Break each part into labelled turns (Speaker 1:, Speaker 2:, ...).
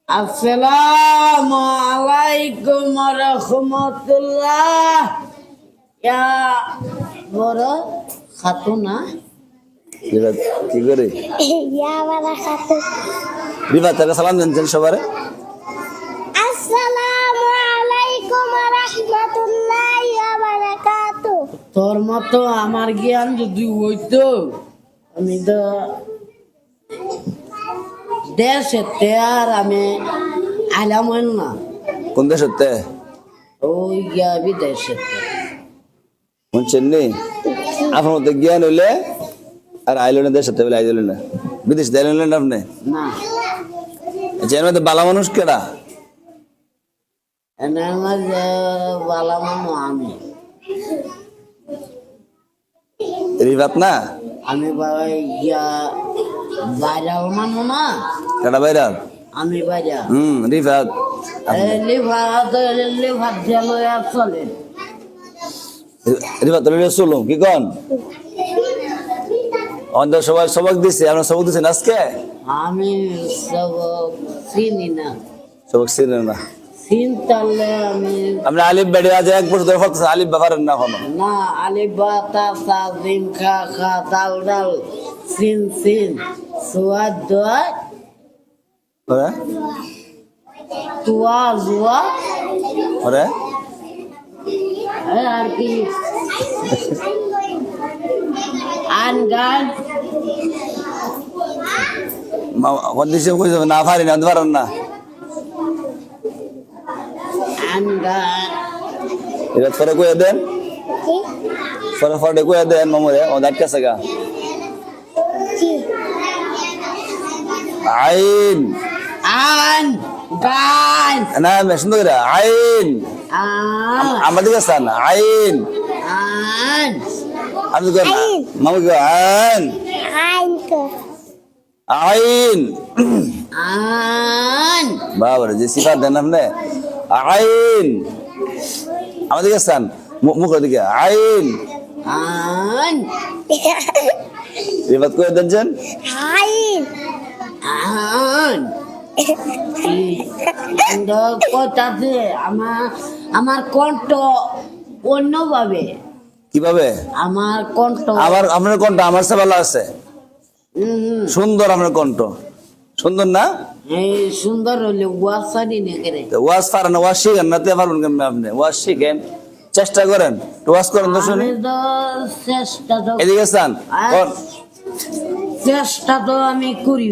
Speaker 1: আসসালামু আলাইকুম ওয়া রাহমাতুল্লাহ। ইয়া বড় খাতুনা
Speaker 2: কি করে
Speaker 3: ইয়া বারাকাতুহ।
Speaker 2: বিবাহ থেকে সালাম জানছেন সবারে।
Speaker 3: আসসালামু আলাইকুম ওয়া রাহমাতুল্লাহি ওয়া বারাকাতুহ।
Speaker 1: তোর মতো আমার জ্ঞান যদি হইতো আমি তো দেশেতে আর আমি আইলাম হইল না,
Speaker 2: কোন দেশতে
Speaker 1: ওই গিয়া বিদেশেতে।
Speaker 2: শুনছেন নি? আপনার মধ্যে জ্ঞান হইলে আর আইলেন দেশতে বলে আইলেন না, বিদেশ দিলেন না আপনি।
Speaker 1: না
Speaker 2: এর মধ্যে বালা মানুষ কেডা?
Speaker 1: এনার মাঝে বালা মানো আমি
Speaker 2: রিবাত না
Speaker 1: আমি গিয়া বাইরাও মানো না,
Speaker 2: কেডা বাইরাল?
Speaker 1: আমি বাইরা
Speaker 2: রিবাত
Speaker 1: লিভার গেল চলে।
Speaker 2: রিবাত চলুন কি কন? আমাদের সবাই সবক দিছে, আপনার সবক দিচ্ছেন আজকে?
Speaker 1: আমি সব চিনি না,
Speaker 2: সবক ছিলেন না
Speaker 1: চিনতালে আমি
Speaker 2: আপনি আলিফ বেড়ে আজ এক বছর ধরে ফটছে আলিফ ব্যাপারেন না এখনো।
Speaker 1: না আলিফ বা তা সা জিম খা খা দাল দাল সিন সিন সুয়াদ দোয়া
Speaker 2: ওরে
Speaker 1: তুয়া জুয়া
Speaker 2: ওরে
Speaker 1: আর কি আন গান
Speaker 2: কন্ডিশন কই যাবে না পারি না পারেন না।
Speaker 1: আন গান
Speaker 2: এটা পরে কইয়া দেন,
Speaker 3: কি
Speaker 2: পরে ফটে কইয়া দেন মামুরে ও দাঁত কাছে গা।
Speaker 3: কি
Speaker 2: আইন
Speaker 1: আন গান
Speaker 2: না মেশিন ধরে আইন আমাদের কাছে না আইন
Speaker 1: আন
Speaker 2: আমি কই মামু কই আইন
Speaker 3: আইন কো
Speaker 2: আইন
Speaker 1: আন
Speaker 2: বাবারে যে সিফাত দেন আপনি আইন আমাদের কাছে মুখের দিকে আইন
Speaker 1: আন
Speaker 2: রিবাত কইয়া দেন
Speaker 3: আইন
Speaker 1: আন কথাতে আমার কণ্ঠ অন্যভাবে,
Speaker 2: কিভাবে?
Speaker 1: আমার কণ্ঠ
Speaker 2: আবার আপনার কণ্ঠ আমার চেয়ে ভালো আছে, সুন্দর আপনার কণ্ঠ সুন্দর না?
Speaker 1: এই সুন্দর হলে ওয়াসানি না করে
Speaker 2: ওয়াজ পারেন ওয়াজ শিখেন না তে পারবেন কেমন? আপনি ওয়াজ শিখেন, চেষ্টা করেন, ওয়াজ করেন তো শুনি।
Speaker 1: আমি তো চেষ্টা তো
Speaker 2: এদিকে চান
Speaker 1: চেষ্টা তো আমি করি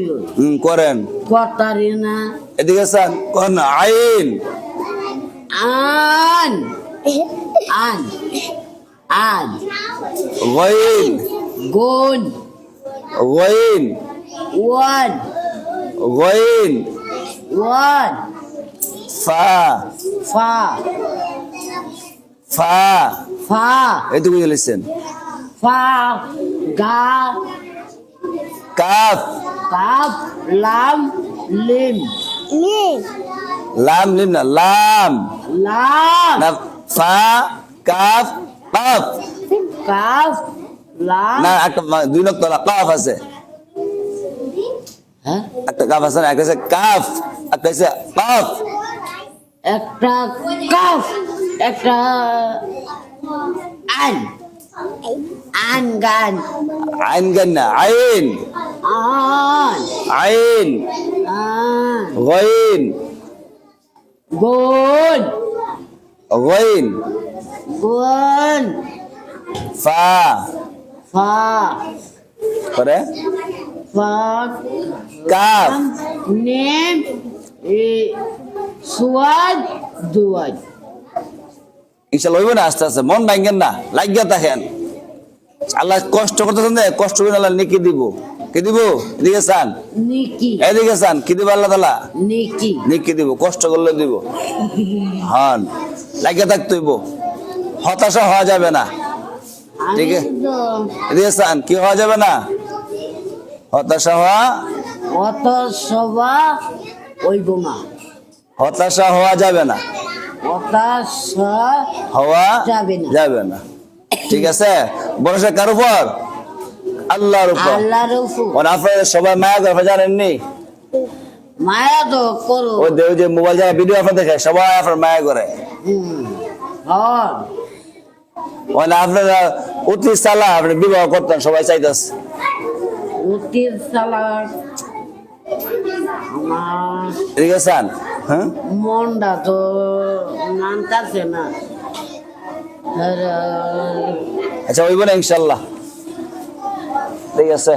Speaker 2: করেন,
Speaker 1: কথারি না।
Speaker 2: এদিকে চান কোন আইন
Speaker 1: আন আন আন
Speaker 2: গইন
Speaker 1: গুণ
Speaker 2: গইন
Speaker 1: ওয়ান
Speaker 2: গইন
Speaker 1: ওয়ান
Speaker 2: ফা
Speaker 1: ফা
Speaker 2: ফা
Speaker 1: ফা
Speaker 2: এটুকু লিখছেন।
Speaker 1: ফা গা
Speaker 2: কাফ
Speaker 1: কাপ লাম লিম
Speaker 3: মিম
Speaker 2: লাম লিম না লাম
Speaker 1: লাম
Speaker 2: না ফা কাফ কাফ
Speaker 1: কাপ লাম
Speaker 2: না একটা দুই নক্তা কাফ আছে,
Speaker 1: হ্যাঁ
Speaker 2: একটা কাফ আছে না, একটা আছে কাফ একটা আছে কাফ।
Speaker 1: একটা কাপ একটা আন আন গান
Speaker 2: আইন গান না আইন
Speaker 1: আন
Speaker 2: আইন
Speaker 1: আন
Speaker 2: গইন
Speaker 1: গুণ
Speaker 2: গইন
Speaker 1: গুণ
Speaker 2: ফা
Speaker 1: ফা
Speaker 2: করে
Speaker 1: ফা
Speaker 2: কাফ
Speaker 1: নেম সুয়াদ দুয়াদ।
Speaker 2: ইনশাআল্লাহ হইব না, আস্তে আস্তে মন ভাঙ্গেন না, লাগিয়া থাকেন। আল্লাহ কষ্ট করতেছেন না, কষ্ট করে আল্লাহ নেকি দিব। কি দিব? এদিকে চান,
Speaker 1: নিকি
Speaker 2: এদিকে চান, কি দিব আল্লাহ তাআলা?
Speaker 1: নিকি
Speaker 2: নেকি দিব, কষ্ট করলে দিব। হন লাগিয়া থাকতে হইব, হতাশা হওয়া যাবে না। ঠিক আছে, এদিকে চান, কি হওয়া যাবে না? হতাশা হওয়া
Speaker 1: অত সবা ওইব না,
Speaker 2: হতাশা হওয়া যাবে না,
Speaker 1: হতাশা
Speaker 2: হওয়া
Speaker 1: যাবে না।
Speaker 2: যাবে না। ঠিক আছে, ভরসা কার উপর? আল্লাহর উপর।
Speaker 1: আল্লাহর উপর।
Speaker 2: আপনারা সবাই মায়া গল্প জানেননি?
Speaker 1: মায়া তো করো।
Speaker 2: ওই যে মোবাইল যারা ভিডিও আপনার দেখে সবাই আপনার মায়া করে।
Speaker 1: হ্যাঁ
Speaker 2: মানে আপনারা অতি সালা আপনি বিবাহ করতেন সবাই চাইতেছে।
Speaker 1: উতির সালাদ আমার
Speaker 2: ঠিক আছে হ্যাঁ
Speaker 1: মনটা তো মানতাছে না।
Speaker 2: আচ্ছা ওইব না ইনশাল্লাহ। ঠিক আছে।